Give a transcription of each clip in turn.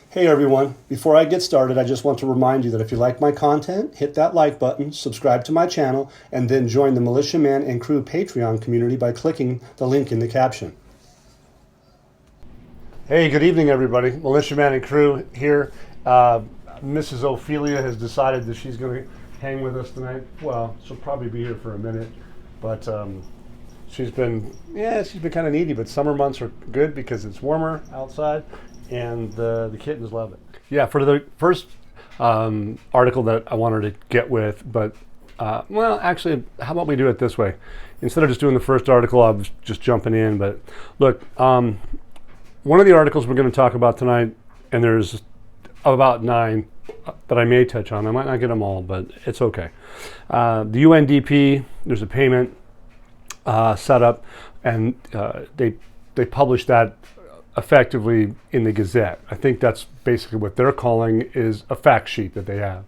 Hey everyone, before I get started, I just want to remind you that if you like my content, hit that like button, subscribe to my channel, and then join the Militiaman and Crew Patreon community by clicking the link in the caption. Hey, good evening everybody. Militiaman and Crew here. Mrs. Ophelia has decided that she's going to hang with us tonight. Well, she'll probably be here for a minute, but she's been kind of needy, but summer months are good because it's warmer outside. And the kittens love it. Yeah, for the first article that I wanted to get with, but well, actually, how about we do it this way? Instead of just doing the first article, I was just jumping in. But look, one of the articles we're going to talk about tonight, and there's about 9 that I may touch on. I might not get them all, but it's okay. The UNDP, there's a payment set up, and they published that effectively in the Gazette. I think that's basically what they're calling is a fact sheet that they have.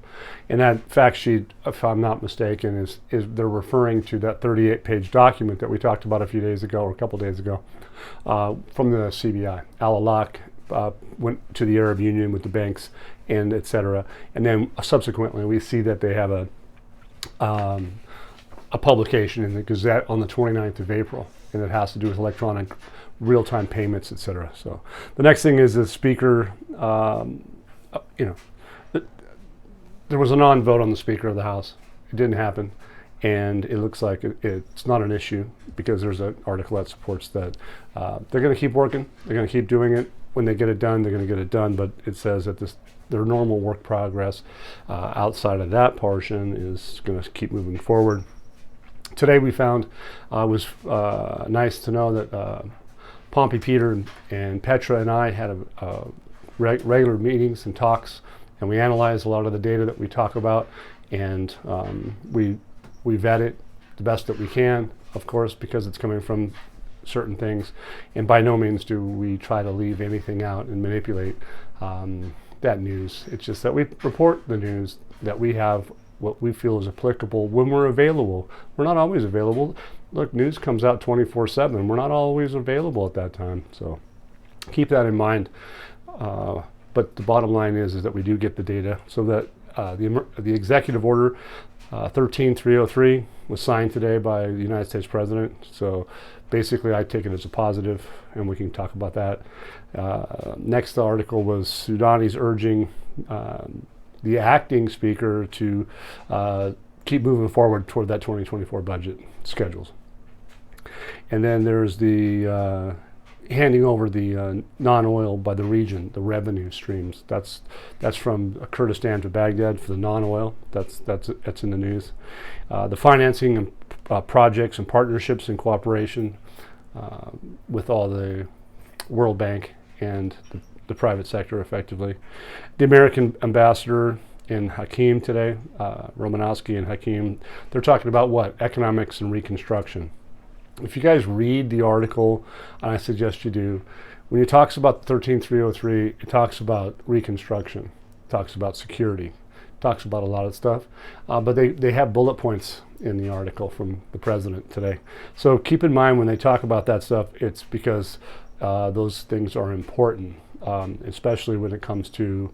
And that fact sheet, if I'm not mistaken, is they're referring to that 38-page document that we talked about a few days ago or a couple days ago from the CBI. Al-Alaq went to the Arab Union with the banks and et cetera. And then subsequently we see that they have a publication in the Gazette on the 29th of April, and it has to do with electronic real-time payments, etc. So the next thing is the speaker, there was a non-vote on the Speaker of the House. It didn't happen, and it looks like it's not an issue because there's an article that supports that. They're going to keep working. They're going to keep doing it. When they get it done, they're going to get it done, but it says that their normal work progress outside of that portion is going to keep moving forward. Today we found was nice to know that Pompey Peter and Petra and I had regular meetings and talks, and we analyzed a lot of the data that we talk about, and we vet it the best that we can, of course, because it's coming from certain things, and by no means do we try to leave anything out and manipulate that news. It's just that we report the news that we have, what we feel is applicable when we're available. We're not always available. Look, news comes out 24/7. We're not always available at that time, so keep that in mind. But the bottom line is that we do get the data, so that the executive order 13303 was signed today by the United States President. So basically, I take it as a positive, and we can talk about that. Next article was Soudani's urging the acting speaker to keep moving forward toward that 2024 budget schedules. And then there's the handing over the non-oil by the region, the revenue streams. That's from Kurdistan to Baghdad for the non-oil. That's in the news. The financing and projects and partnerships and cooperation with all the World Bank and the private sector, effectively. The American ambassador in Hakeem today, Romanowski and Hakeem, they're talking about what? Economics and reconstruction. If you guys read the article, and I suggest you do, when it talks about 13303, it talks about reconstruction, it talks about security, it talks about a lot of stuff, but they have bullet points in the article from the president today. So keep in mind when they talk about that stuff, it's because those things are important, especially when it comes to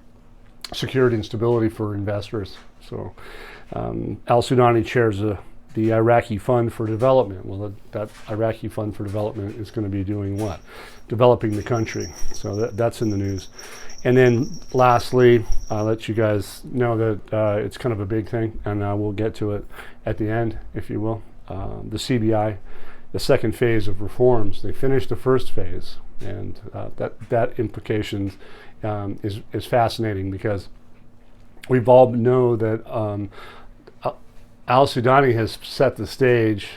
security and stability for investors. So Al-Sudani chairs the Iraqi Fund for Development. Well, that Iraqi Fund for Development is going to be doing what? Developing the country. So that's in the news. And then lastly, I'll let you guys know that it's kind of a big thing, and we'll get to it at the end, if you will. The CBI, the second phase of reforms, they finished the first phase, and that implications is fascinating because we've all know that Al-Sudani has set the stage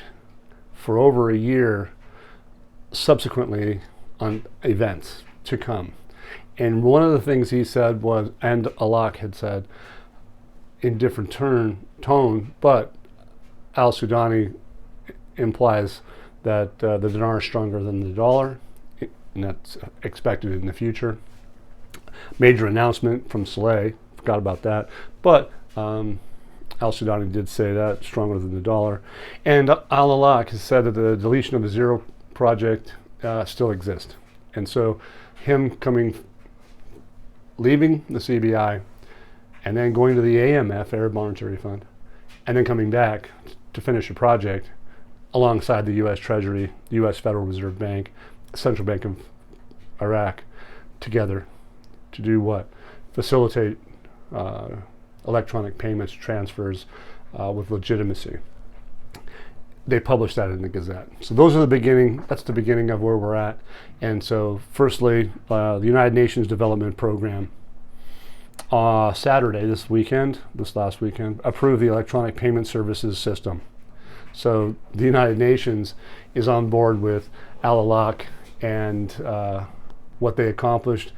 for over a year subsequently on events to come. And one of the things he said was, and Alaq had said in different tone, but Al-Sudani implies that the dinar is stronger than the dollar, and that's expected in the future. Major announcement from Saleh, forgot about that, but Al-Sudani did say that, stronger than the dollar. And Al-Alaq has said that the deletion of the zero project still exists. And so him coming leaving the CBI and then going to the AMF, Arab Monetary Fund, and then coming back to finish a project alongside the U.S. Treasury, the U.S. Federal Reserve Bank, Central Bank of Iraq, together to do what? Facilitate electronic payments, transfers with legitimacy. They published that in the Gazette. So those are the beginning, that's the beginning of where we're at. And so firstly, the United Nations Development Program, Saturday, this last weekend, approved the electronic payment services system. So the United Nations is on board with Al-Alaq and what they accomplished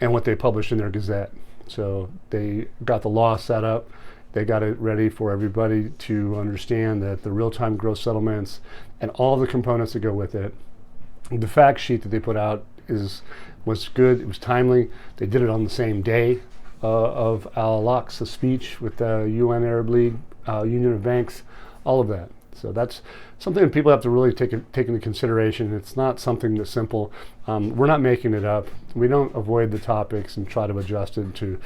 and what they published in their Gazette. So they got the law set up. They got it ready for everybody to understand that the real-time gross settlements and all the components that go with it. The fact sheet that they put out was good. It was timely. They did it on the same day of Al-Alaq's speech with the UN Arab League, Union of Banks, all of that. So that's something that people have to really take into consideration. It's not something that's simple. We're not making it up. We don't avoid the topics and try to adjust it to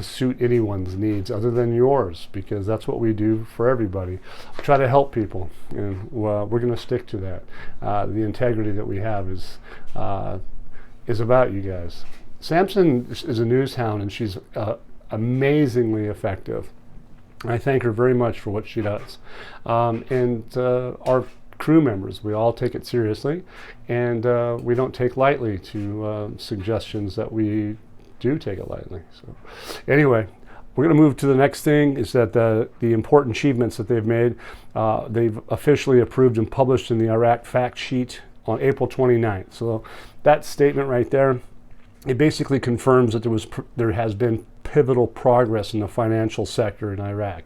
suit anyone's needs other than yours, because that's what we do for everybody. We try to help people, and we're going to stick to that. The integrity that we have is about you guys. Samson is a news hound, and she's amazingly effective. I thank her very much for what she does. And our crew members, we all take it seriously, and we don't take lightly to suggestions that we do take it lightly. So anyway, we're going to move to the next thing, is that the important achievements that they've made. They've officially approved and published in the Iraq fact sheet on April 29th. So that statement right there, it basically confirms that there has been pivotal progress in the financial sector in Iraq.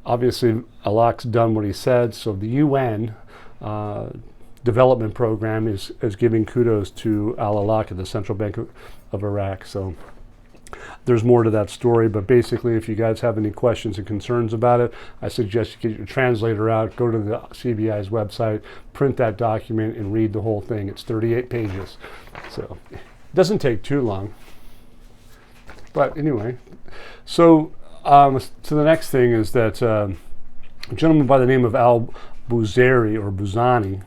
Obviously, Alaq's done what he said, so the UN development program is giving kudos to Al-Alaq at the Central Bank of Iraq. So there's more to that story, but basically, if you guys have any questions and concerns about it, I suggest you get your translator out, go to the CBI's website, print that document, and read the whole thing. It's 38 pages. So it doesn't take too long. But anyway, so the next thing is that a gentleman by the name of Al-Buzari or Bozanu,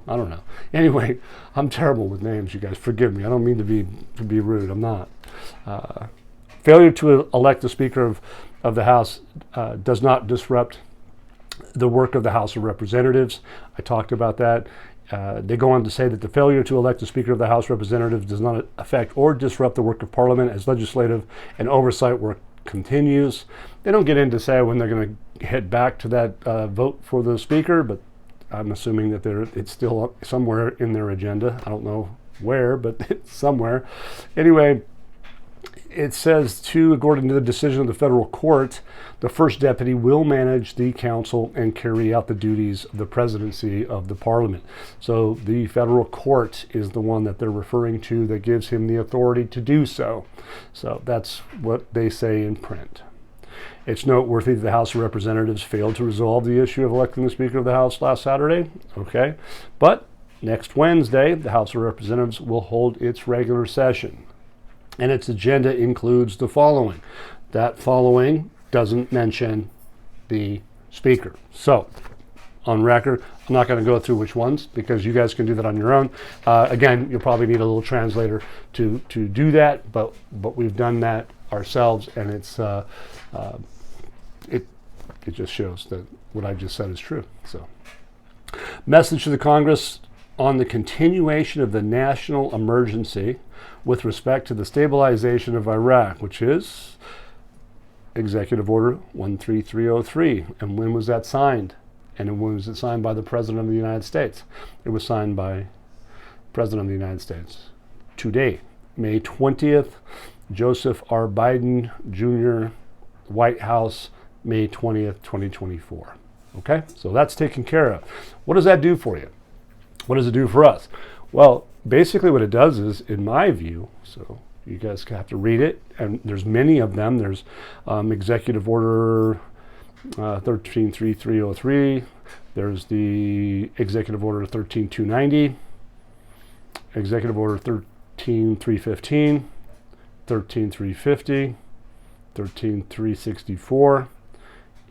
I don't know. Anyway, I'm terrible with names, you guys. Forgive me. I don't mean to be rude. I'm not. Failure to elect the Speaker of the House does not disrupt the work of the House of Representatives. I talked about that. They go on to say that the failure to elect the Speaker of the House of Representatives does not affect or disrupt the work of Parliament as legislative and oversight work continues. They don't get into say when they're going to head back to that vote for the Speaker, but I'm assuming that it's still somewhere in their agenda. I don't know where, but it's somewhere. Anyway, it says, too, according to the decision of the federal court, the first deputy will manage the council and carry out the duties of the presidency of the parliament. So the federal court is the one that they're referring to that gives him the authority to do so. So that's what they say in print. It's noteworthy that the House of Representatives failed to resolve the issue of electing the Speaker of the House last Saturday. Okay. But next Wednesday, the House of Representatives will hold its regular session. And its agenda includes the following. That following doesn't mention the Speaker. So, on record, I'm not going to go through which ones because you guys can do that on your own. Again, you'll probably need a little translator to do that, but we've done that ourselves, and it just shows that what I just said is true. So, message to the Congress on the continuation of the national emergency with respect to the stabilization of Iraq, which is Executive Order 13303. And when was that signed? And when was it signed by the President of the United States? It was signed by the President of the United States today, May 20th, Joseph R. Biden Jr., White House, May 20th, 2024. Okay, so that's taken care of. What does that do for you? What does it do for us? Well, basically what it does is, in my view, so you guys have to read it, and there's many of them. There's Executive Order 133303. There's the Executive Order 13290. Executive Order 13,315, 13,350, 13,364,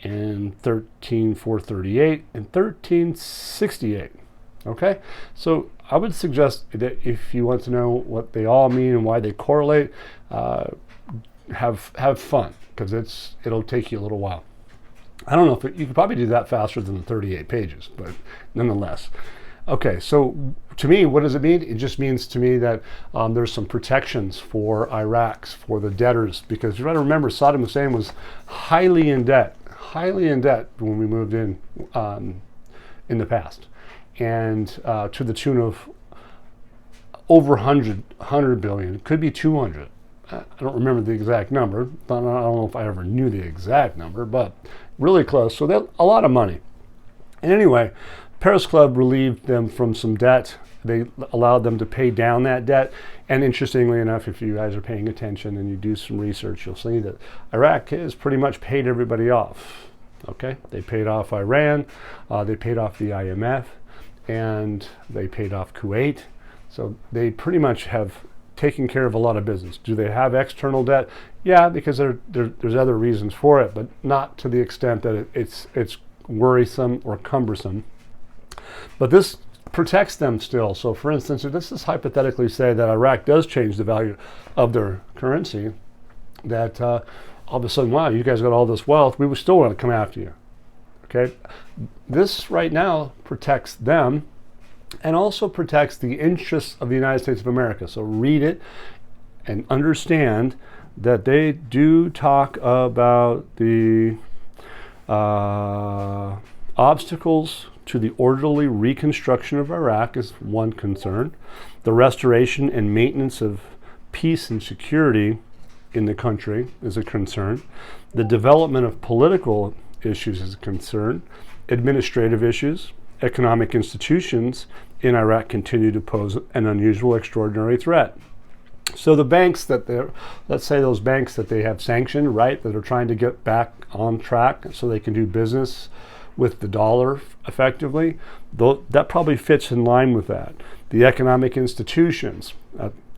and 13,438, and 13,68. Okay, so I would suggest that if you want to know what they all mean and why they correlate, have fun, because it'll take you a little while. I don't know if you could probably do that faster than the 38 pages, but nonetheless. Okay, so to me, what does it mean? It just means to me that there's some protections for Iraqs, for the debtors, because you got to remember Saddam Hussein was highly in debt when we moved in the past, and to the tune of over 100 billion, could be 200. I don't remember the exact number. I don't know if I ever knew the exact number, but really close. So that's a lot of money. And anyway, Paris Club relieved them from some debt. They allowed them to pay down that debt. And interestingly enough, if you guys are paying attention and you do some research, you'll see that Iraq has pretty much paid everybody off. Okay, they paid off Iran, they paid off the IMF, and they paid off Kuwait. So they pretty much have taken care of a lot of business. Do they have external debt? Yeah, because there's other reasons for it, but not to the extent that it's worrisome or cumbersome. But this protects them still. So for instance, if this is hypothetically say that Iraq does change the value of their currency, that all of a sudden, wow, you guys got all this wealth, we would still want to come after you. Okay, this right now protects them and also protects the interests of the United States of America. So read it and understand that they do talk about the obstacles to the orderly reconstruction of Iraq is one concern. The restoration and maintenance of peace and security in the country is a concern. The development of political issues is a concern. Administrative issues, economic institutions in Iraq continue to pose an unusual, extraordinary threat. So the banks that let's say those banks that they have sanctioned, right, that are trying to get back on track so they can do business with the dollar effectively, that probably fits in line with that. The economic institutions,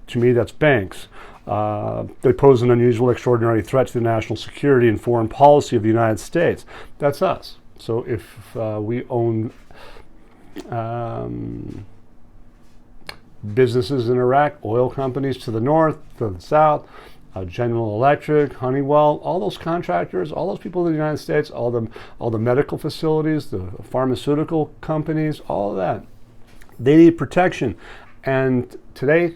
to me that's banks, they pose an unusual, extraordinary threat to the national security and foreign policy of the United States. That's us. So if we own businesses in Iraq, oil companies to the north, to the south, General Electric, Honeywell, all those contractors, all those people in the United States, all the medical facilities, the pharmaceutical companies, all of that, they need protection. And today,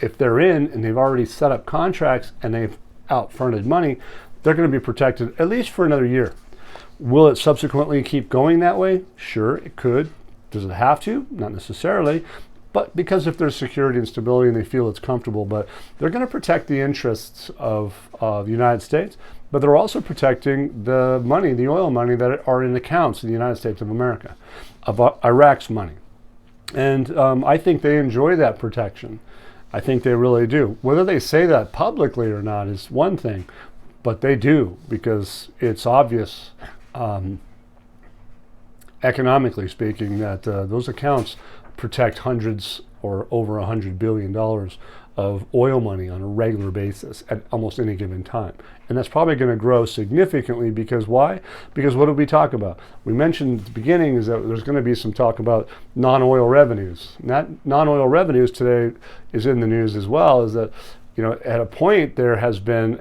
if they're in and they've already set up contracts and they've outfronted money, they're going to be protected at least for another year. Will it subsequently keep going that way? Sure, it could. Does it have to? Not necessarily. But because if there's security and stability and they feel it's comfortable, but they're going to protect the interests of the United States, but they're also protecting the money, the oil money that are in accounts in the United States of America, of Iraq's money. And I think they enjoy that protection. I think they really do. Whether they say that publicly or not is one thing, but they do, because it's obvious, economically speaking, that those accounts protect hundreds or over $100 billion of oil money on a regular basis at almost any given time. And that's probably going to grow significantly because why? Because what did we talk about? We mentioned at the beginning is that there's going to be some talk about non-oil revenues. And that non-oil revenues today is in the news as well, is that, you know, at a point there has been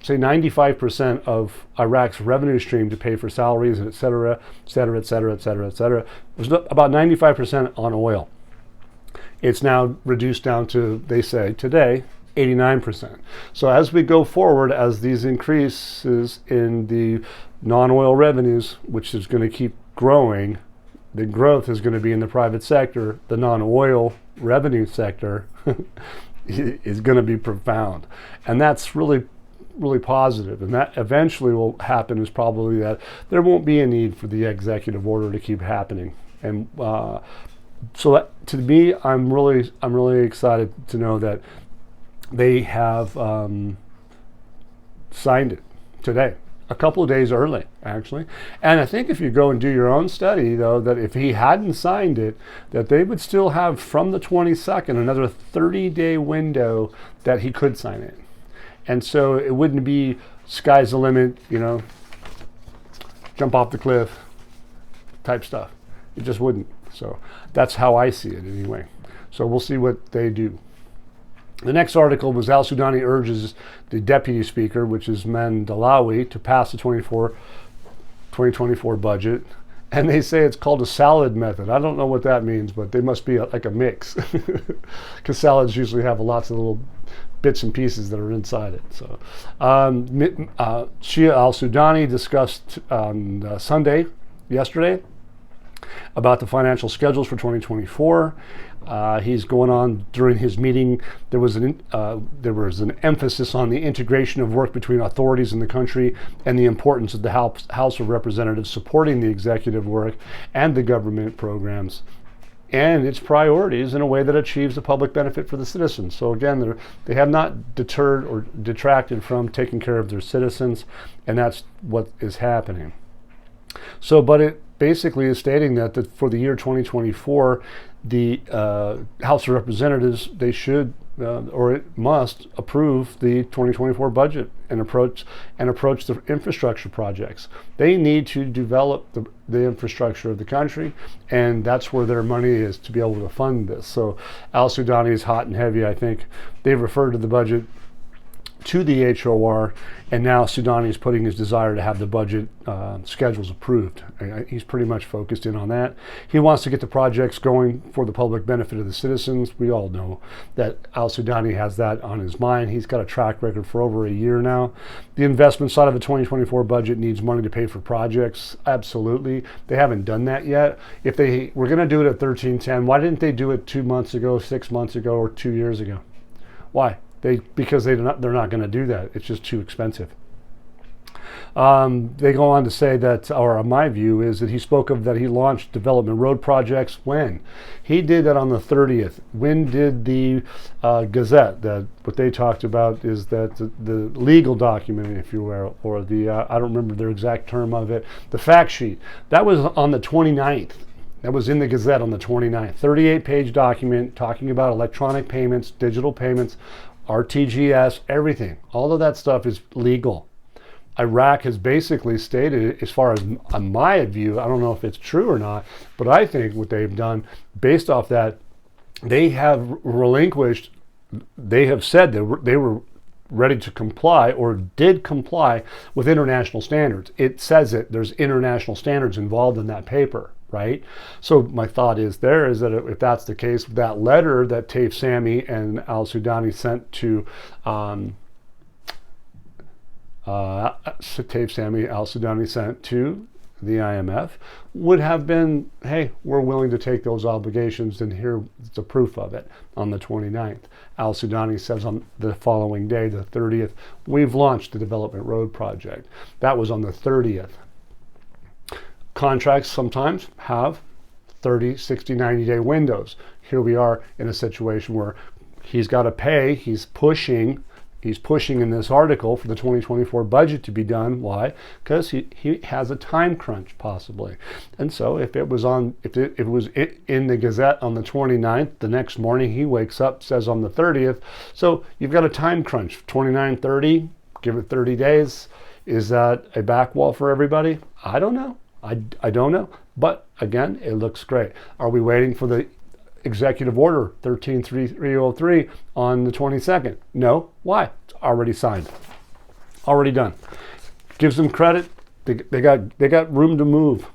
say 95% of Iraq's revenue stream to pay for salaries, et cetera, et cetera, et cetera, et cetera, et cetera, was about 95% on oil. It's now reduced down to, they say today, 89%. So as we go forward, as these increases in the non-oil revenues, which is going to keep growing, the growth is going to be in the private sector. The non-oil revenue sector is going to be profound. And that's really positive, and that eventually will happen is probably that there won't be a need for the executive order to keep happening. And so that, to me, I'm really excited to know that they have signed it today. a couple of days early, actually. And I think if you go and do your own study, though, that if he hadn't signed it, that they would still have from the 22nd another 30-day window that he could sign it. And so it wouldn't be sky's the limit, jump off the cliff type stuff. It just wouldn't. So that's how I see it anyway. So we'll see what they do. The next article was Al-Sudani urges the deputy speaker, which is Mandelawi, to pass the 2024 budget. And they say it's called a salad method. I don't know what that means, but they must be like a mix. Because salads usually have lots of little bits and pieces that are inside it. So Shia Al-Sudani discussed on yesterday, about the financial schedules for 2024. He's going on during his meeting. There was an emphasis on the integration of work between authorities in the country and the importance of the House of Representatives supporting the executive work and the government programs and its priorities in a way that achieves the public benefit for the citizens. So again, they have not deterred or detracted from taking care of their citizens, and that's what is happening. So, but it basically is stating that for the year 2024, the House of Representatives, they should or it must approve the 2024 budget and approach the infrastructure projects. They need to develop the infrastructure of the country, and that's where their money is to be able to fund this. So Al-Sudani is hot and heavy. I think they've referred to the budget to the HOR, and now Sudani is putting his desire to have the budget schedules approved. He's pretty much focused in on that. He wants to get the projects going for the public benefit of the citizens. We all know that Al-Sudani has that on his mind. He's got a track record for over a year now. The investment side of the 2024 budget needs money to pay for projects. Absolutely. They haven't done that yet. If they were going to do it at 1310, why didn't they do it 2 months ago, 6 months ago, or 2 years ago? Why? Because they're not going to do that. It's just too expensive. They go on to say that, or my view is that he spoke of that he launched development road projects when? He did that on the 30th. When did the Gazette, that what they talked about is that the legal document, if you will, or the, I don't remember their exact term of it, the fact sheet, that was on the 29th. That was in the Gazette on the 29th. 38-page document talking about electronic payments, digital payments, RTGS, everything. All of that stuff is legal. Iraq has basically stated, as far as my view, I don't know if it's true or not, but I think what they've done based off that, they have relinquished, they have said that they were ready to comply or did comply with international standards. It says it, there's international standards involved in that paper. Right? So my thought is that if that's the case, that letter that Taif Sami and Al-Sudani sent to the IMF would have been, hey, we're willing to take those obligations, and here's the proof of it on the 29th. Al-Sudani says on the following day, the 30th, we've launched the development road project. That was on the 30th. Contracts sometimes have 30, 60, 90-day windows. Here we are in a situation where he's got to pay. He's pushing in this article for the 2024 budget to be done. Why? Because he has a time crunch possibly. And so if it was in the Gazette on the 29th, the next morning he wakes up, says on the 30th. So you've got a time crunch, 29, 30, give it 30 days. Is that a back wall for everybody? I don't know. I don't know, but again, it looks great. Are we waiting for the executive order 13.303 on the 22nd? No. Why? It's already signed, already done. Gives them credit. They got room to move.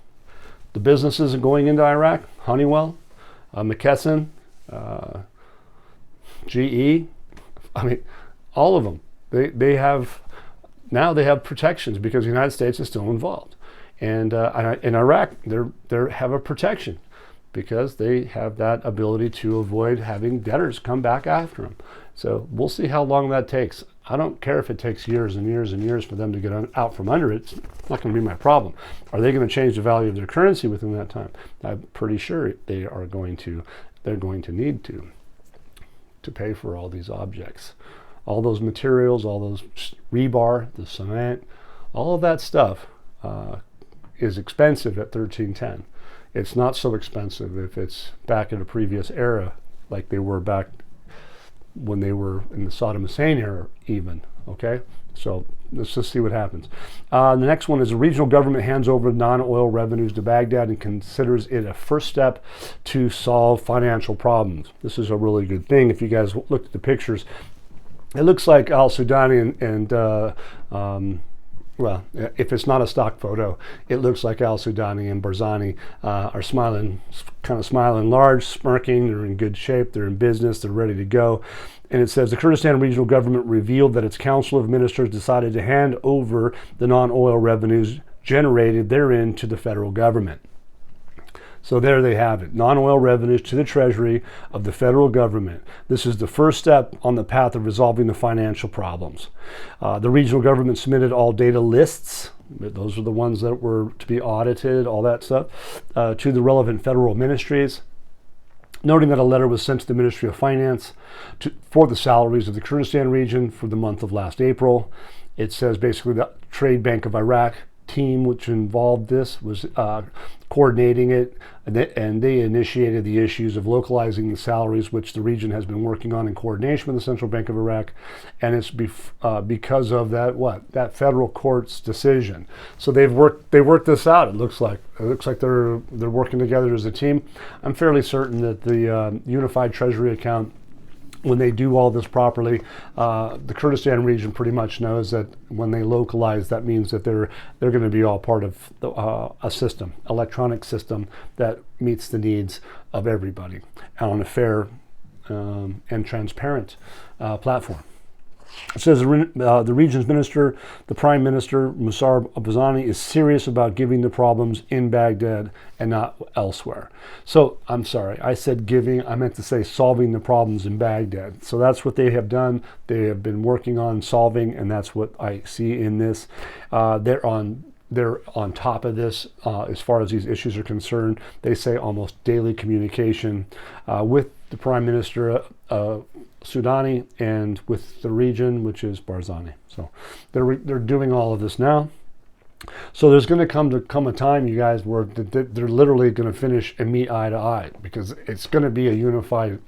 The businesses are going into Iraq. Honeywell, McKesson, GE. I mean, all of them. They have protections because the United States is still involved. And in Iraq, they have a protection because they have that ability to avoid having debtors come back after them. So we'll see how long that takes. I don't care if it takes years and years and years for them to get out from under it. It's not going to be my problem. Are they going to change the value of their currency within that time? I'm pretty sure they are going to. They're going to need to pay for all these objects, all those materials, all those rebar, the cement, All of that stuff is expensive at 1310. It's not so expensive if it's back in a previous era, like they were back when they were in the Saddam Hussein era even, okay? So let's just see what happens. The next one is the regional government hands over non-oil revenues to Baghdad and considers it a first step to solve financial problems. This is a really good thing. If you guys look at the pictures, it looks like al-Sudani and well, if it's not a stock photo, it looks like al-Sudani and Barzani are smiling, kind of smiling large, smirking. They're in good shape. They're in business. They're ready to go. And it says the Kurdistan regional government revealed that its council of ministers decided to hand over the non-oil revenues generated therein to the federal government. So there they have it, non-oil revenues to the treasury of the federal government. This is the first step on the path of resolving the financial problems. The regional government submitted all data lists, those are the ones that were to be audited, all that stuff, to the relevant federal ministries, noting that a letter was sent to the Ministry of Finance for the salaries of the Kurdistan region for the month of last April. It says basically the Trade Bank of Iraq team which involved this was coordinating it, and they initiated the issues of localizing the salaries, which the region has been working on in coordination with the Central Bank of Iraq, and it's because of that federal court's decision. So they worked this out. It looks like they're working together as a team. I'm fairly certain that the unified treasury account, when they do all this properly, the Kurdistan region pretty much knows that when they localize, that means that they're going to be all part of a system, electronic system that meets the needs of everybody on a fair and transparent platform. It says the region's minister, the Prime Minister, Musar Barzani, is serious about giving the problems in Baghdad and not elsewhere. So, I'm sorry, I said giving, I meant to say solving the problems in Baghdad. So that's what they have done. They have been working on solving, and that's what I see in this. They're on top of this as far as these issues are concerned. They say almost daily communication with the Prime Minister Sudani and with the region, which is Barzani. So they're doing all of this now. So there's going to come a time, you guys, where they're literally going to finish and meet eye to eye, because it's going to be a unified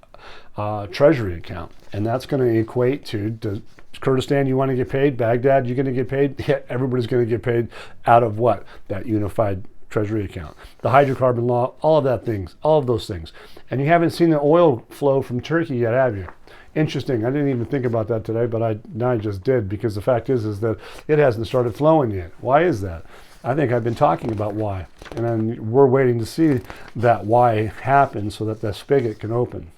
treasury account, and that's going to equate to Kurdistan, you want to get paid? Baghdad, you're going to get paid? Yeah, everybody's going to get paid out of what? That unified treasury account. The hydrocarbon law, all of those things. And you haven't seen the oil flow from Turkey yet, have you? Interesting. I didn't even think about that today, but now I just did, because the fact is that it hasn't started flowing yet. Why is that? I think I've been talking about why, and then we're waiting to see that why happen so that the spigot can open.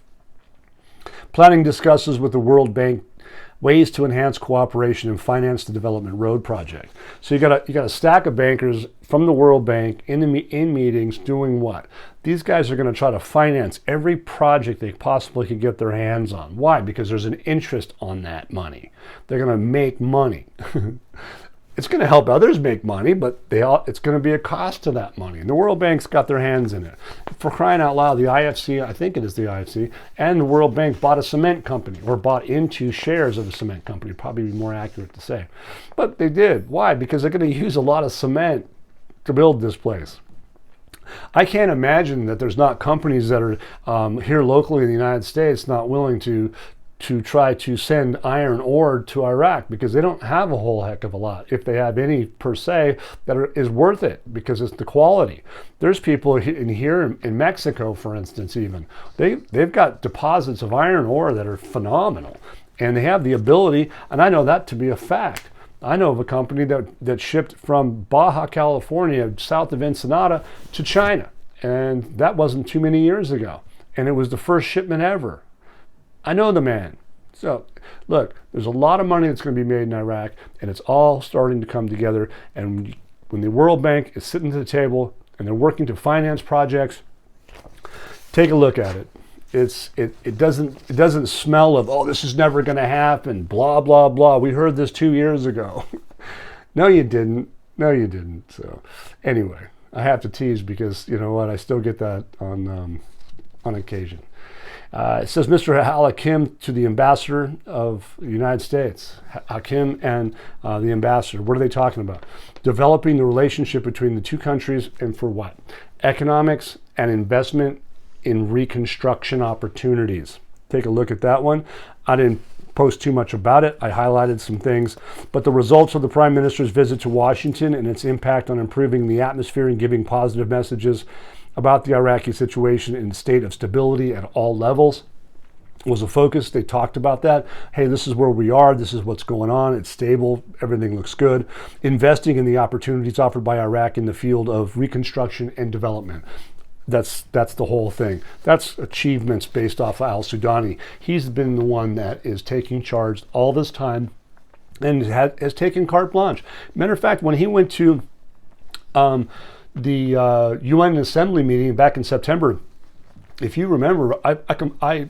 Planning discusses with the World Bank ways to enhance cooperation and finance the development road project. So you got a stack of bankers from the World Bank in meetings doing what? These guys are going to try to finance every project they possibly can get their hands on. Why? Because there's an interest on that money. They're going to make money. It's going to help others make money, but it's going to be a cost to that money. And the World Bank's got their hands in it. For crying out loud, the IFC, I think it is the IFC, and the World Bank bought a cement company, or bought into shares of a cement company, probably be more accurate to say. But they did. Why? Because they're going to use a lot of cement to build this place. I can't imagine that there's not companies that are here locally in the United States not willing to try to send iron ore to Iraq, because they don't have a whole heck of a lot, if they have any per se, that is worth it, because it's the quality. There's people here in Mexico, for instance, even they've got deposits of iron ore that are phenomenal, and they have the ability, and I know that to be a fact. I know of a company that shipped from Baja California, south of Ensenada, to China, and that wasn't too many years ago, and it was the first shipment ever. I know the man. So, look, there's a lot of money that's going to be made in Iraq, and it's all starting to come together. And when the World Bank is sitting at the table and they're working to finance projects, take a look at it. It doesn't smell of, oh, this is never going to happen, blah, blah, blah. We heard this 2 years ago. No, you didn't. No, you didn't. So, anyway, I have to tease because, you know what, I still get that on occasion. It says Mr. Hakim to the ambassador of the United States. Hakim and the ambassador, what are they talking about? Developing the relationship between the two countries, and for what? Economics and investment in reconstruction opportunities. Take a look at that one. I didn't post too much about it. I highlighted some things, but the results of the Prime Minister's visit to Washington and its impact on improving the atmosphere and giving positive messages about the Iraqi situation and state of stability at all levels was a focus. They talked about that. Hey, this is where we are. This is what's going on. It's stable. Everything looks good. Investing in the opportunities offered by Iraq in the field of reconstruction and development. That's the whole thing. That's achievements based off of al-Sudani. He's been the one that is taking charge all this time and has taken carte blanche. Matter of fact, when he went to the UN Assembly meeting back in September, if you remember, I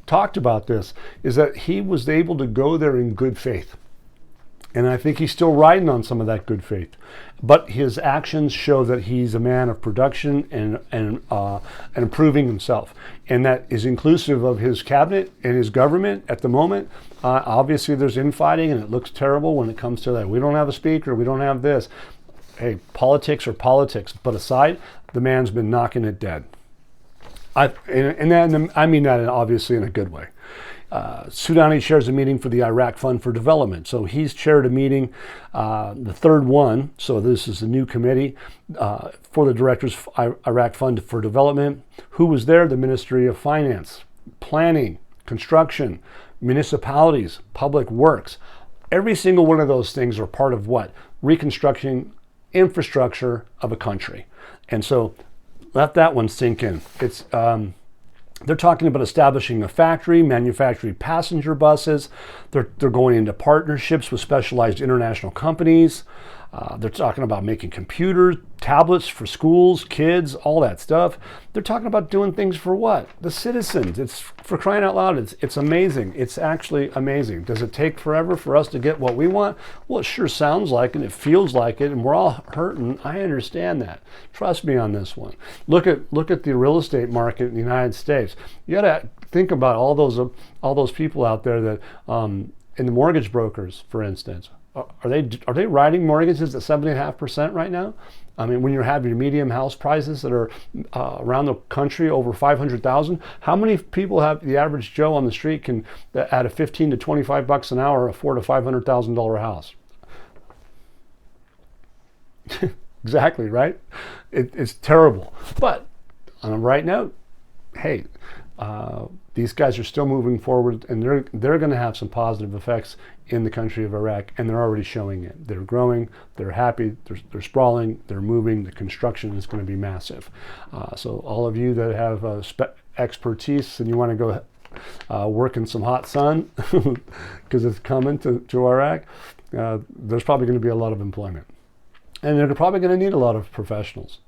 talked about this, is that he was able to go there in good faith. And I think he's still riding on some of that good faith. But his actions show that he's a man of production and improving himself. And that is inclusive of his cabinet and his government at the moment. Obviously, there's infighting, and it looks terrible when it comes to that. We don't have a speaker. We don't have this. Hey, politics are politics. But aside, the man's been knocking it dead. I mean that obviously in a good way. Sudani chairs a meeting for the Iraq Fund for Development. So he's chaired a meeting, the third one. So this is a new committee for the directors of Iraq Fund for Development. Who was there? The Ministry of Finance, Planning, Construction, Municipalities, Public Works. Every single one of those things are part of what? Reconstructing infrastructure of a country. And so let that one sink in. It's they're talking about establishing a factory, manufacturing passenger buses. They're going into partnerships with specialized international companies. They're talking about making computers, tablets for schools, kids, all that stuff. They're talking about doing things for what? The citizens. It's for crying out loud. It's amazing. It's actually amazing. Does it take forever for us to get what we want? Well, it sure sounds like it. It feels like it, and we're all hurting. I understand that. Trust me on this one. Look at the real estate market in the United States. You got to think about all those people out there that in the mortgage brokers, for instance. Are they writing mortgages at 7.5% right now? I mean, when you're having medium house prices that are around the country over 500,000, how many people have the average Joe on the street can at a 15 to 25 bucks an hour afford a $500,000 house? Exactly, right? It's terrible. But on a right note, hey, these guys are still moving forward, and they're going to have some positive effects in the country of Iraq, and they're already showing it. They're growing, they're happy, they're sprawling, they're moving. The construction is going to be massive. So all of you that have expertise and you want to go work in some hot sun because it's coming to Iraq, there's probably going to be a lot of employment. And they're probably going to need a lot of professionals,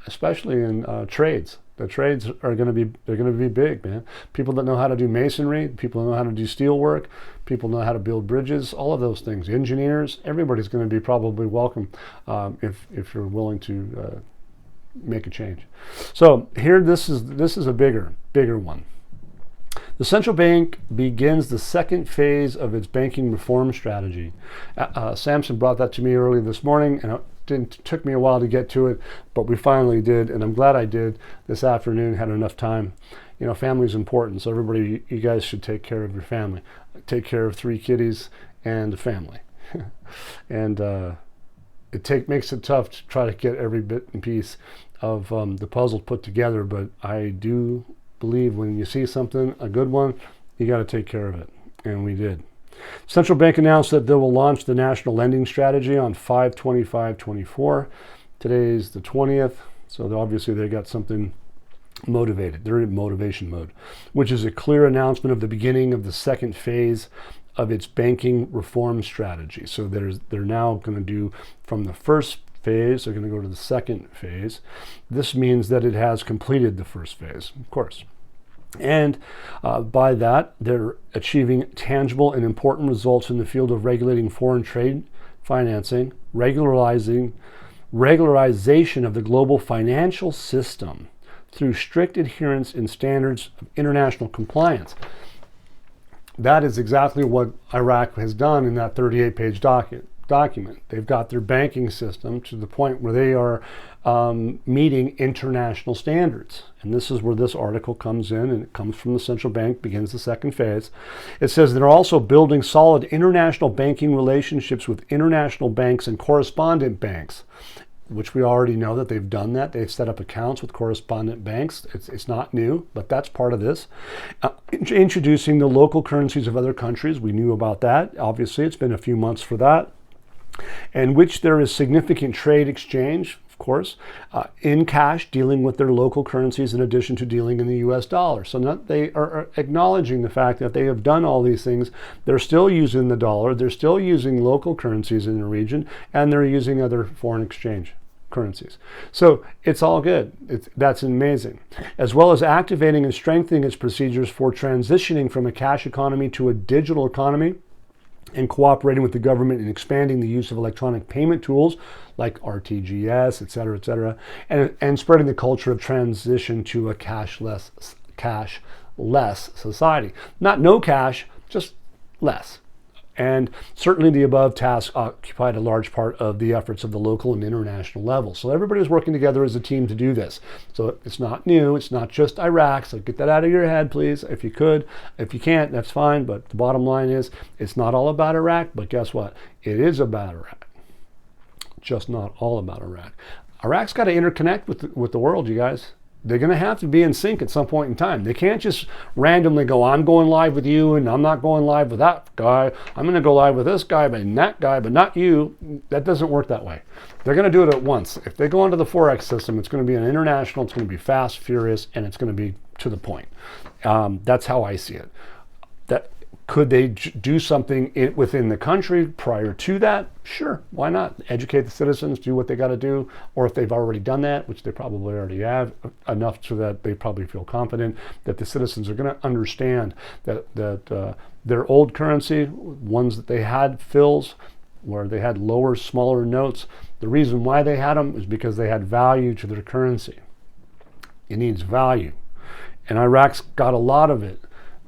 especially in trades. The trades are going to be big, man. People that know how to do masonry, people that know how to do steel work, people know how to build bridges, all of those things. Engineers, everybody's going to be probably welcome if you're willing to make a change. So here, this is a bigger one. The central bank begins the second phase of its banking reform strategy. Samson brought that to me early this morning, and it took me a while to get to it, but we finally did, and I'm glad I did this afternoon, had enough time. Family is important, so everybody, you guys should take care of your family. Take care of 3 kiddies and a family. And it makes it tough to try to get every bit and piece of the puzzle put together, but I do believe when you see something, a good one, you got to take care of it, and we did. Central Bank announced that they will launch the national lending strategy on 5/25/24. Today's the 20th, so obviously they got something motivated. They're in motivation mode, which is a clear announcement of the beginning of the second phase of its banking reform strategy. So they're now going to do from the first phase, they're going to go to the second phase. This means that it has completed the first phase, of course. And by that, they're achieving tangible and important results in the field of regulating foreign trade financing, regularization of the global financial system through strict adherence in standards of international compliance. That is exactly what Iraq has done in that 38-page document. They've got their banking system to the point where they are meeting international standards. And this is where this article comes in, and it comes from the central bank, begins the second phase. It says they're also building solid international banking relationships with international banks and correspondent banks, which we already know that they've done that. They've set up accounts with correspondent banks. It's not new, but that's part of this. Introducing the local currencies of other countries. We knew about that. Obviously, it's been a few months for that. In which there is significant trade exchange, of course, in cash, dealing with their local currencies in addition to dealing in the US dollar. So they are acknowledging the fact that they have done all these things. They're still using the dollar. They're still using local currencies in the region, and they're using other foreign exchange currencies. So it's all good. That's amazing. As well as activating and strengthening its procedures for transitioning from a cash economy to a digital economy, and cooperating with the government in expanding the use of electronic payment tools like RTGS, et cetera, and spreading the culture of transition to a cashless society. Not no cash, just less. And certainly the above tasks occupied a large part of the efforts of the local and international level. So everybody is working together as a team to do this. So it's not new. It's not just Iraq. So get that out of your head, please, if you could. If you can't, that's fine. But the bottom line is it's not all about Iraq. But guess what? It is about Iraq. Just not all about Iraq. Iraq's got to interconnect with the world, you guys. They're going to have to be in sync at some point in time. They can't just randomly go, I'm going live with you and I'm not going live with that guy. I'm going to go live with this guy and that guy, but not you. That doesn't work that way. They're going to do it at once. If they go into the Forex system, it's going to be an international, it's going to be fast, furious, and it's going to be to the point. That's how I see it. Could they do something within the country prior to that? Sure, why not? Educate the citizens, do what they got to do, or if they've already done that, which they probably already have, enough so that they probably feel confident that the citizens are going to understand that their old currency, ones that they had, fills, where they had lower, smaller notes, the reason why they had them is because they had value to their currency. It needs value. And Iraq's got a lot of it.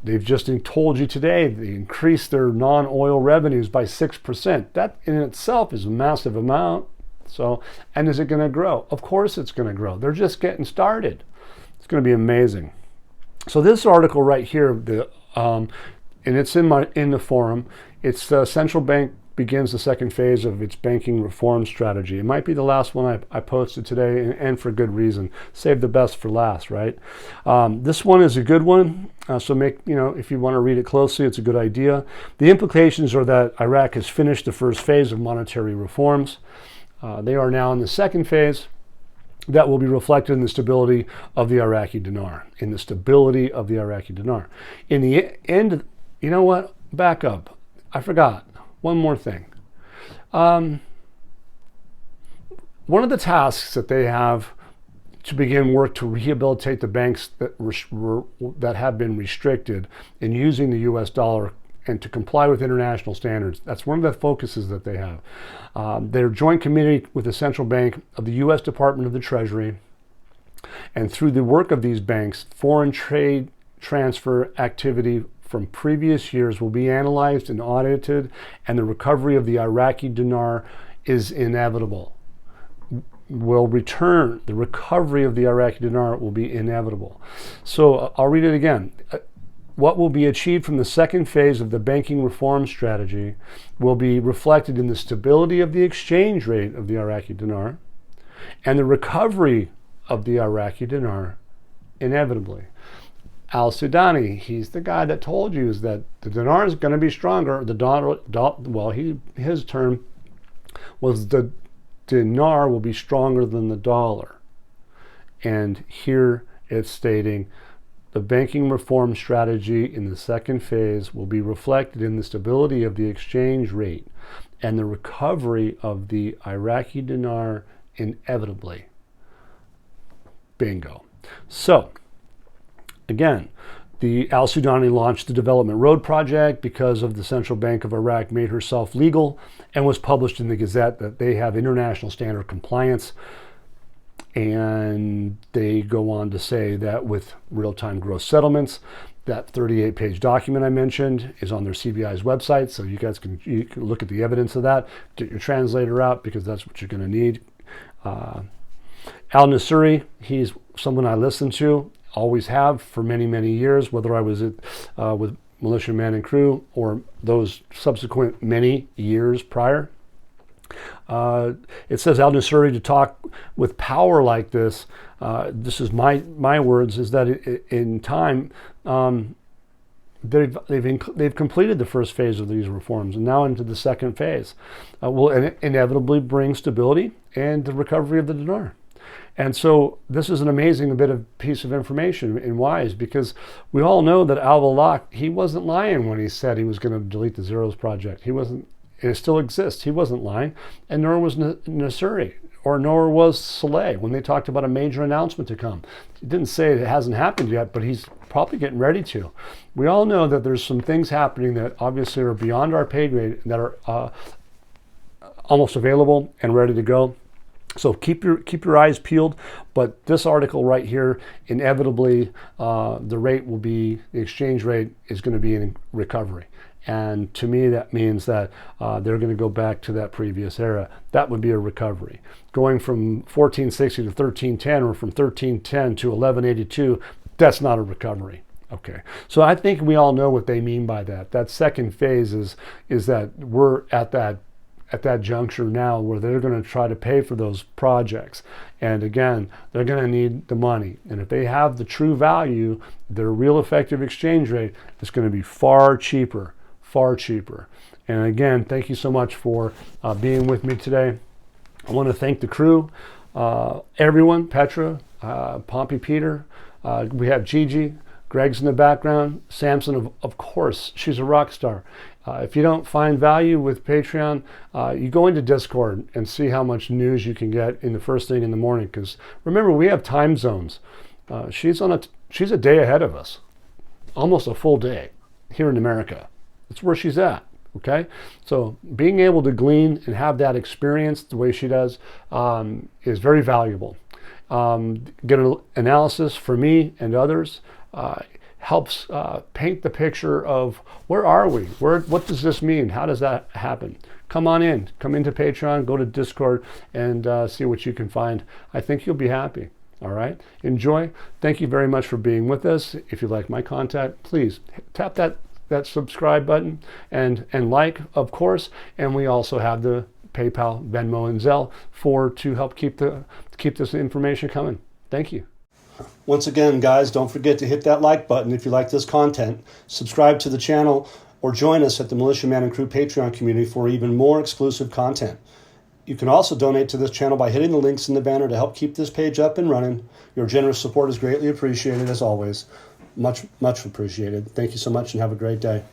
They've just told you today they increased their non-oil revenues by 6%. That in itself is a massive amount. So, and is it going to grow? Of course it's going to grow. They're just getting started. It's going to be amazing. So this article right here, and it's in the forum. It's central bank begins the second phase of its banking reform strategy. It might be the last one I posted today, and for good reason. Save the best for last, right? This one is a good one. So if you want to read it closely, it's a good idea. The implications are that Iraq has finished the first phase of monetary reforms. They are now in the second phase. That will be reflected in the stability of the Iraqi dinar. In the stability of the Iraqi dinar. In the end, you know what? Back up. I forgot. One more thing. One of the tasks that they have to begin work to rehabilitate the banks that have been restricted in using the US dollar and to comply with international standards. That's one of the focuses that they have. Their joint committee with the Central Bank of the US Department of the Treasury, and through the work of these banks, foreign trade transfer activity from previous years will be analyzed and audited, and the recovery of the Iraqi dinar is inevitable. Will return. The recovery of the Iraqi dinar will be inevitable. So I'll read it again. What will be achieved from the second phase of the banking reform strategy will be reflected in the stability of the exchange rate of the Iraqi dinar and the recovery of the Iraqi dinar inevitably. Al-Sudani, he's the guy that told you is that the dinar is going to be stronger. His term was the dinar will be stronger than the dollar. And here it's stating the banking reform strategy in the second phase will be reflected in the stability of the exchange rate and the recovery of the Iraqi dinar inevitably. Bingo. So, again, the Al-Sudani launched the Development Road Project because of the Central Bank of Iraq made herself legal and was published in the Gazette that they have international standard compliance. And they go on to say that with real-time gross settlements, that 38-page document I mentioned is on their CBI's website, so you guys can look at the evidence of that, get your translator out, because that's what you're going to need. Al Nasuri, he's someone I listen to, always have for many, many years, whether I was with Militia Man and Crew or those subsequent many years prior. It says Al Nasuri to talk with power like this. This is my words. Is that in time they've completed the first phase of these reforms, and now into the second phase will inevitably bring stability and the recovery of the dinar. And so this is an amazing piece of information, and why is because we all know that Al-Balak, he wasn't lying when he said he was going to delete the Zeros project. He wasn't. It still exists. He wasn't lying, and nor was Nasuri, or nor was Saleh when they talked about a major announcement to come. He didn't say it hasn't happened yet, but he's probably getting ready to. We all know that there's some things happening that obviously are beyond our pay grade, that are almost available and ready to go. So keep your eyes peeled, but this article right here, inevitably, the exchange rate is going to be in recovery. And to me, that means that they're going to go back to that previous era. That would be a recovery. Going from 1460 to 1310, or from 1310 to 1182, that's not a recovery. Okay, so I think we all know what they mean by that. That second phase is that we're at that juncture now where they're going to try to pay for those projects. And again, they're going to need the money. And if they have the true value, their real effective exchange rate is going to be far cheaper. And again, thank you so much for being with me today. I want to thank the crew, everyone, Petra, Pompey Peter, we have Gigi, Greg's in the background, Samson, of course, she's a rock star. If you don't find value with Patreon, you go into Discord and see how much news you can get in the first thing in the morning. Because remember, we have time zones. She's a day ahead of us, almost a full day here in America. That's where she's at. Okay, so being able to glean and have that experience the way she does is very valuable. Get an analysis for me and others. Helps paint the picture of where are we? What does this mean? How does that happen? Come on in. Come into Patreon. Go to Discord and see what you can find. I think you'll be happy. All right. Enjoy. Thank you very much for being with us. If you like my content, please tap that subscribe button and like, of course. And we also have the PayPal, Venmo, and Zelle to help keep this information coming. Thank you. Once again, guys, don't forget to hit that like button if you like this content. Subscribe to the channel or join us at the Militia Man and Crew Patreon community for even more exclusive content. You can also donate to this channel by hitting the links in the banner to help keep this page up and running. Your generous support is greatly appreciated, as always. Much, much appreciated. Thank you so much and have a great day.